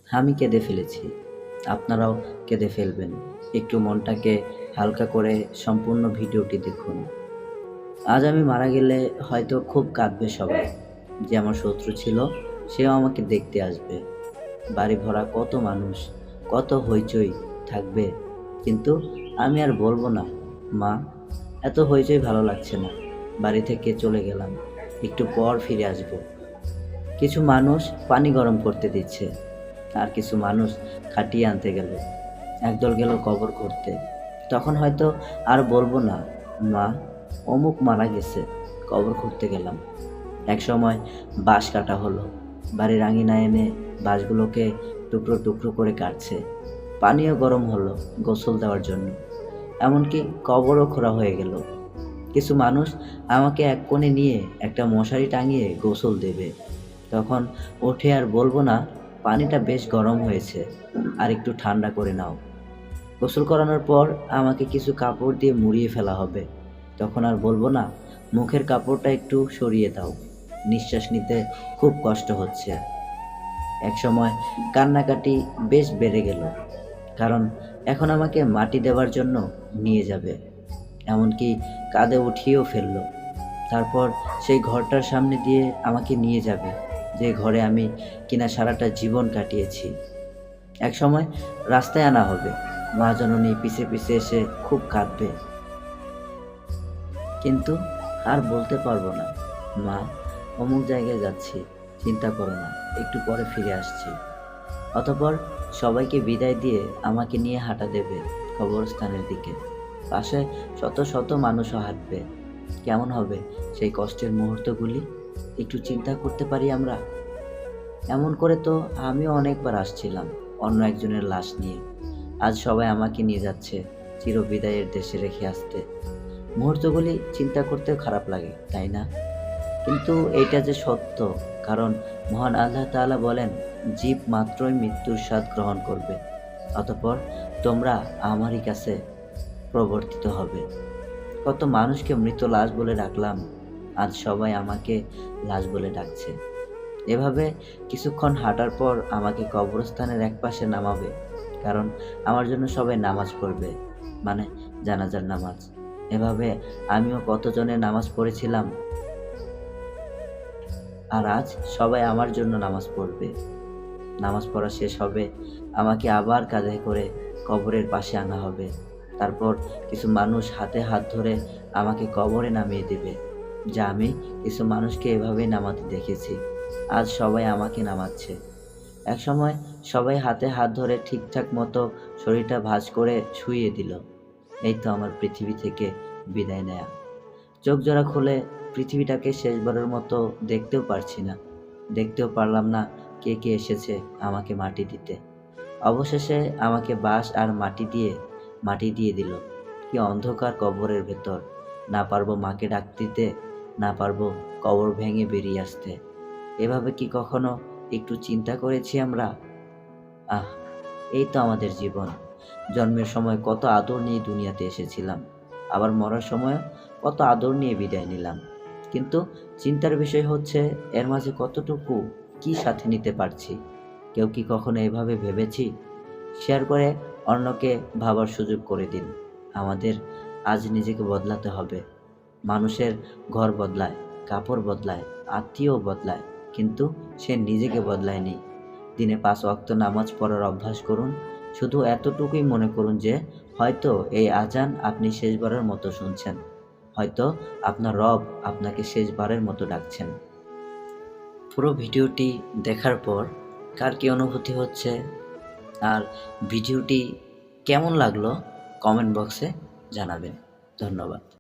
আমি কেঁদে ফেলেছি, আপনারাও কেঁদে ফেলবেন। একটু মনটাকে হালকা করে সম্পূর্ণ ভিডিওটি দেখুন। আজ আমি মারা গেলে হয়তো খুব কাঁদবে সবাই। যে আমার শত্রু ছিল সেও আমাকে দেখতে আসবে। বাড়ি ভরা কত মানুষ, কত হইচই থাকবে, কিন্তু আমি আর বলবো না, মা এত হইচই ভালো লাগছে না, বাড়ি থেকে চলে গেলাম, একটু পর ফিরে আসব। কিছু মানুষ পানি গরম করতে দিচ্ছে, আর কিছু মানুষ খাটিয়ে আনতে গেল, একদল গেল কবর করতে। তখন হয়তো আর বলবো না, মা অমুক মারা গেছে, কবর করতে গেলাম। এক সময় বাঁশ কাটা হলো, বাড়ির আঙিনায় এনে বাঁশগুলোকে টুকরো টুকরো করে কাটছে। পানিও গরম হলো গোসল দেওয়ার জন্য, এমনকি কবরও খোঁড়া হয়ে গেল। কিছু মানুষ আমাকে এক কোণে নিয়ে একটা মশারি টাঙিয়ে গোসল দেবে। তখন উঠে আর বলবো না, পানিটা বেশ গরম হয়েছে, আর একটু ঠান্ডা করে নাও। গোসল করানোর পর আমাকে কিছু কাপড় দিয়ে মুড়িয়ে ফেলা হবে। তখন আর বলবো না, মুখের কাপড়টা একটু সরিয়ে দাও, নিঃশ্বাস নিতে খুব কষ্ট হচ্ছে। একসময় কান্নাকাটি বেশ বেড়ে গেল, কারণ এখন আমাকে মাটি দেওয়ার জন্য নিয়ে যাবে, এমনকি কাঁধে উঠিয়েও ফেললো। তারপর সেই ঘরটার সামনে দিয়ে আমাকে নিয়ে যাবে, যে ঘরে আমি কিনা সারাটা জীবন কাটিয়েছি। এক সময় রাস্তায় আনা হবে, মা জননী পিছে পিছে এসে খুব কাঁদবে, কিন্তু আর বলতে পারবো না, মা অমুক জায়গায় যাচ্ছি, চিন্তা করো না, একটু পরে ফিরে আসছি। অতঃপর সবাইকে বিদায় দিয়ে আমাকে নিয়ে হাঁটা দেবে কবরস্থানের দিকে। পাশে শত শত মানুষও হাঁটবে। কেমন হবে সেই কষ্টের মুহূর্তগুলি, একটু চিন্তা করতে পারি আমরা। এমন করে তো আমিও অনেকবার আসছিলাম অন্য একজনের লাশ নিয়ে। আজ সবাই আমাকে নিয়ে যাচ্ছে চিরবিদায়ের দেশে রেখে আসতে। মুহূর্তগুলি চিন্তা করতেও খারাপ লাগে, তাই না? কিন্তু এইটা যে সত্য, কারণ মহান আল্লাহ তাআলা বলেন, জীব মাত্রই মৃত্যুর স্বাদ গ্রহণ করবে, অতঃপর তোমরা আমারই কাছে প্রবর্তিত হবে। কত মানুষকে মৃত লাশ বলে ডাকলাম, আজ সবাই আমাকে লাশ বলে ডাকছে। এভাবে কিছুক্ষণ হাঁটার পর আমাকে কবরস্থানের একপাশে নামাবে, কারণ আমার জন্য সবাই নামাজ পড়বে, মানে জানাজার নামাজ। এভাবে আমিও কতজনের নামাজ পড়েছিলাম, আর আজ সবাই আমার জন্য নামাজ পড়বে। নামাজ পড়া শেষ হবে, আমাকে আবার কাঁধে করে কবরের পাশে আনা হবে। তারপর কিছু মানুষ হাতে হাত ধরে আমাকে কবরে নামিয়ে দেবে, যা আমি কিছু মানুষকে এভাবেই নামাতে দেখেছি। আজ সবাই আমাকে নামাচ্ছে। একসময় সবাই হাতে হাত ধরে ঠিকঠাক মতো শরীরটা ভাঁজ করে শুইয়ে দিল। এই তো আমার পৃথিবী থেকে বিদায় নেয়া। চোখ জোড়া খুলে পৃথিবীটাকে শেষবারের মতো দেখতেও পারছি না, দেখতেও পারলাম না কে কে এসেছে আমাকে মাটি দিতে। অবশেষে আমাকে বাঁশ আর মাটি দিয়ে দিল। কি অন্ধকার কবরের ভেতর, না পারবো মাকে ডাক দিতে, না পারবো কবর ভেঙে বেরিয়ে আসতে। এভাবে কি কখনো একটু চিন্তা করেছি আমরা? আহ, এই তো আমাদের জীবন। জন্মের সময় কত আদর নিয়ে দুনিয়াতে এসেছিলাম, আবার মরার সময় কত আদর নিয়ে বিদায় নিলাম। কিন্তু চিন্তার বিষয় হচ্ছে, এর মাঝে কতটুকু কি সাথে নিতে পারছি। কেউ কি কখনো এভাবে ভেবেছি? শেয়ার করে অন্যকে ভাবার সুযোগ করে দিন। আমাদের আজ নিজেকে বদলাতে হবে। মানুষের ঘর বদলায়, কাপড় বদলায়, আত্মীয় বদলায়, কিন্তু সে নিজেকে বদলায়নি। দিনে 5 ওয়াক্ত নামাজ পড়ার অভ্যাস করুন। শুধু এতটুকুই মনে করুন যে হয়তো এই আজান আপনি শেষবারের মতো শুনছেন, হয়তো আপনার রব আপনাকে শেষবারের মতো ডাকছেন। পুরো ভিডিওটি দেখার পর কার কী অনুভূতি হচ্ছে আর ভিডিওটি কেমন লাগলো কমেন্ট বক্সে জানাবেন। ধন্যবাদ।